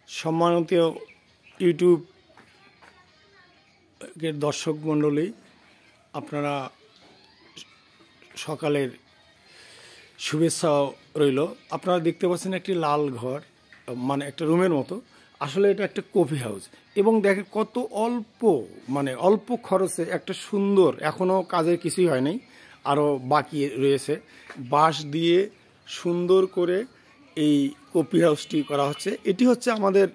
সম্মানিত ইউটিউবের দর্শক মণ্ডলী, আপনারা সকালের শুভেচ্ছা রইল। আপনারা দেখতে পাচ্ছেন একটি লাল ঘর, মানে একটা রুমের মতো। আসলে এটা একটা কফি হাউস এবং দেখেন কত অল্প খরচে একটা সুন্দর, এখনও কাজের কিছুই হয়নি, আরও বাকি রয়েছে। বাঁশ দিয়ে সুন্দর করে এই কফি হাউসটি করা হচ্ছে। এটি হচ্ছে আমাদের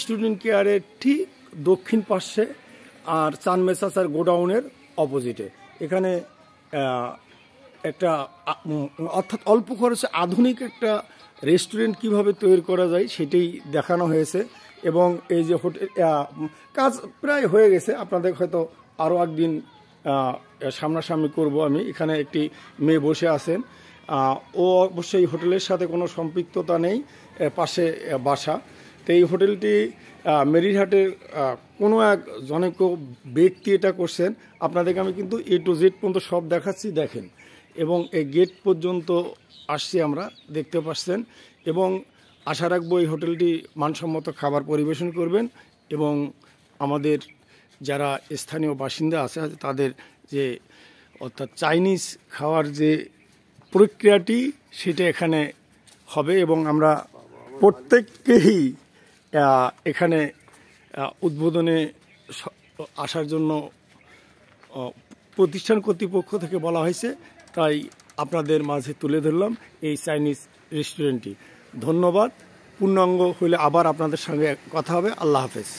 স্টুডেন্ট কেয়ারের ঠিক দক্ষিণ পাশে আর চানমে চাচার গোডাউনের অপোজিটে। এখানে একটা অর্থাৎ অল্প খরচে আধুনিক একটা রেস্টুরেন্ট কিভাবে তৈরি করা যায় সেটাই দেখানো হয়েছে। এবং এই যে হোটেল কাজ প্রায় হয়ে গেছে, আপনাদের হয়তো আরও একদিন সামনাসামনি করব আমি। এখানে একটি মেয়ে বসে আছেন, ও অবশ্যই হোটেলের সাথে কোনো সম্পৃক্ততা নেই, পাশে বাসা। তো এই হোটেলটি মেরিরহাটের কোনো এক জনৈক ব্যক্তি এটা করছেন। আপনাদেরকে আমি কিন্তু A to Z পর্যন্ত সব দেখাচ্ছি, দেখেন। এবং এই গেট পর্যন্ত আসছি আমরা, দেখতে পাচ্ছেন। এবং আশা রাখবো এই হোটেলটি মানসম্মত খাবার পরিবেশন করবেন এবং আমাদের যারা স্থানীয় বাসিন্দা আছে তাদের যে অর্থাৎ চাইনিজ খাওয়ার যে প্রক্রিয়াটি সেটা এখানে হবে। এবং আমরা প্রত্যেককেই এখানে উদ্বোধনে আসার জন্য প্রতিষ্ঠান কর্তৃপক্ষ থেকে বলা হয়েছে, তাই আপনাদের মাঝে তুলে ধরলাম এই চাইনিজ রেস্টুরেন্টটি। ধন্যবাদ। পূর্ণাঙ্গ হইলে আবার আপনাদের সঙ্গে কথা হবে। আল্লাহ হাফেজ।